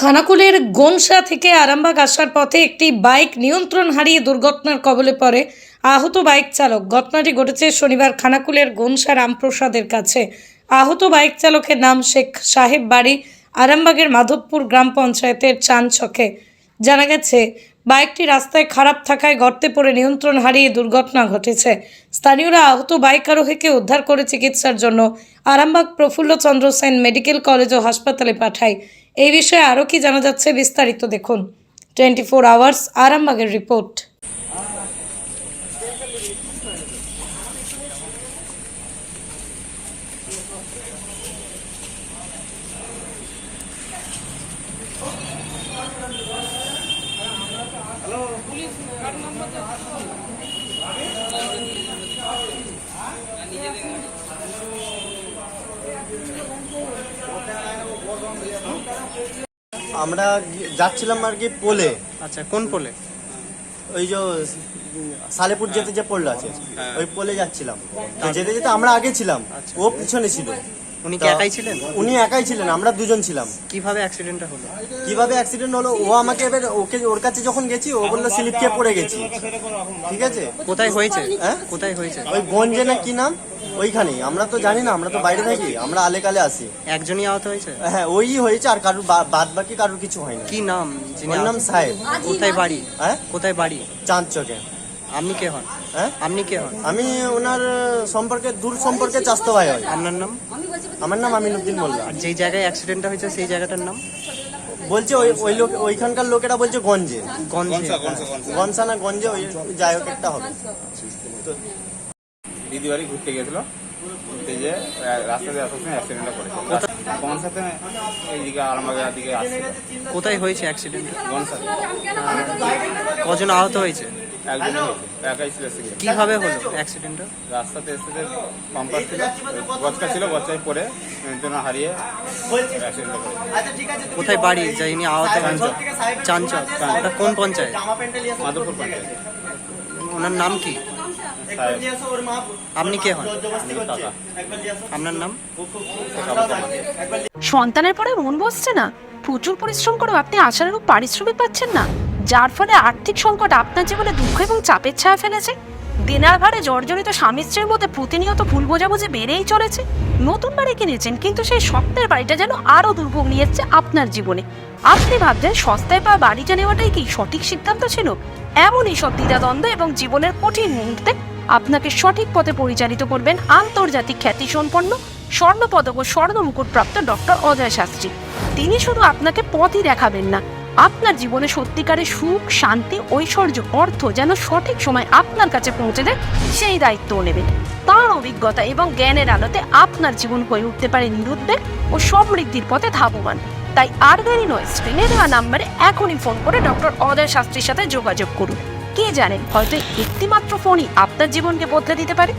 খানাকুলের গোনসা থেকে আরামবাগ আসার পথে একটি বাইক নিয়ন্ত্রণ হারিয়ে দুর্ঘটনার কবলে পড়ে আহত বাইক চালক। ঘটনাটি ঘটেছে শনিবার খানাকুলের গোনসা রামপ্রসাদের কাছে। আহত বাইক চালকের নাম শেখ সাহেব, বাড়ি আরামবাগের মাধবপুর গ্রাম পঞ্চায়েতের চানচকে। জানা গেছে, বাইকটি রাস্তায় খারাপ থাকায় গর্তে পড়ে নিয়ন্ত্রণ হারিয়ে দুর্ঘটনা ঘটেছে। স্থানীয়রা আহত বাইক আরোহীকে উদ্ধার করে চিকিৎসার জন্য আরামবাগ প্রফুল্লচন্দ্র সেন মেডিকেল কলেজ ও হাসপাতালে পাঠায়। এই বিষয়ে আরও কি জানা যাচ্ছে বিস্তারিত দেখুন 24 আওয়ার্স আরামবাগের রিপোর্ট। আমরা যাচ্ছিলাম আর কি পোলে। আচ্ছা, কোন পোলে? ওই যে সালেপুর যেতে যে পোলটা আছে ওই পোলে যাচ্ছিলাম। তো যেতে যেতে আমরা আগে ছিলাম, ও পিছনে ছিল। উনি কি একাই ছিলেন? উনি একাই ছিলেন, আমরা দুজন ছিলাম। কিভাবে অ্যাক্সিডেন্টটা হলো? কিভাবে অ্যাক্সিডেন্ট হলো, ও আমাকে এবার ওর কাছে যখন গেছি ও বললো স্লিপ খেয়ে পড়ে গেছি। ঠিক আছে, কোথায় হয়েছে? হ্যাঁ, কোথায় হয়েছে? ওই গঞ্জে না কি নাম ওইখানেই। আমরা তো জানি না, আমরা তো বাইরে থাকি, আমরা আলেকালে আসি। একজনই আহত হয়েছে? হ্যাঁ, ওই হয়েছে, আর কারুর বাদ বাকি কারুর কিছু হয়নি। কি নাম? ওর নাম সাহেব। কোথায় বাড়ি? হ্যাঁ, কোথায় বাড়ি? চাঁদচকে। আপনি কে হন? হ্যাঁ, আপনি কে হন? আমি ওনার সম্পর্কে দূর সম্পর্কে চাস্তো ভাই হয়। আপনার নাম? আমার নাম আমিনুদ্দিন মোল্লা। আর যেই জায়গায় অ্যাক্সিডেন্টটা হয়েছে সেই জায়গাটার নাম? বলছে ওই লোক, ওইখানকার লোকেরা বলছে গঞ্জে। গঞ্জে? গনসা না গঞ্জে, ওই যাই হোক একটা হবে। তো দিদি বাড়ি ঘুরতে গেছিল, ঘুরতে যে রাস্তাতে আসার সময় অ্যাক্সিডেন্টটা করেছে। গনসাতে এইদিকে আরামবাগের দিকে আসছে। কোথায় হয়েছে অ্যাক্সিডেন্ট? গনসাতে কজন আহত হয়েছে? একজনই হয়েছে, একাই ছিল সিঙ্গেল। কিভাবে হলো অ্যাক্সিডেন্টটা? রাস্তাতে এসে পাম্পার ছিল, গচকা ছিল, গচকায় পরে নিয়ন্ত্রণ হারিয়ে অ্যাক্সিডেন্টটা করেছে। কোথায় বাড়ি যিনি আহত হয়েছে? চানচক। ওটা কোন পঞ্চায়েত? মাধবপুর পঞ্চায়েত। ওনার নাম কি? সাহেব। আপনি কে হন? কাকা। আপনার নাম? সন্তানের পরে মন বসছে না, প্রচুর পরিশ্রম করেও আপনি আশানুরূপ পারিশ্রমিক পাচ্ছেন না, যার ফলে আর্থিক সংকট আপনার জীবনে দুঃখ এবং চাপের ছায়া ফেলেছে। দিনার ভারে জর্জরিত স্বামী স্ত্রীর মধ্যে প্রতিনিয়ত ভুল বোঝাবুঝি বেড়েই চলেছে। নতুন বাড়ি কিনেছেন, কিন্তু সেই স্বপ্নের বাড়িটা যেন আরও দুর্ভোগ নিয়ে এসছে আপনার জীবনে। আপনি ভাবছেন সস্তায় পাওয়া বাড়িটা নেওয়াটাই কি সঠিক সিদ্ধান্ত ছিল? এমনই সব দ্বিধাদ্বন্দ্ব এবং জীবনের কঠিন মুহূর্তে আপনাকে সঠিক পথে পরিচালিত করবেন আন্তর্জাতিক খ্যাতিসম্পন্ন স্বর্ণপদক ও স্বর্ণ মুকুটপ্রাপ্ত ডক্টর অজয় শাস্ত্রী। তিনি শুধু আপনাকে পথই দেখাবেন না, আপনার জীবনে সত্যিকারের সুখ, শান্তি, ঐশ্বর্য, অর্থ যেন সঠিক সময় আপনার কাছে পৌঁছে দেয় সেই দায়িত্বও নেবেন। তাঁর অভিজ্ঞতা এবং জ্ঞানের আলোতে আপনার জীবন হয়ে উঠতে পারে নিরুদ্বেগ ও সমৃদ্ধির পথে ধাবমান। তাই আর দেরি নয়, স্ক্রিনে দেওয়া নাম্বারে এখনই ফোন করে ডক্টর অজয় শাস্ত্রীর সাথে যোগাযোগ করুন। কে জানেন, হয়তো একটিমাত্র ফোনই আপনার জীবনকে বদলে দিতে পারে।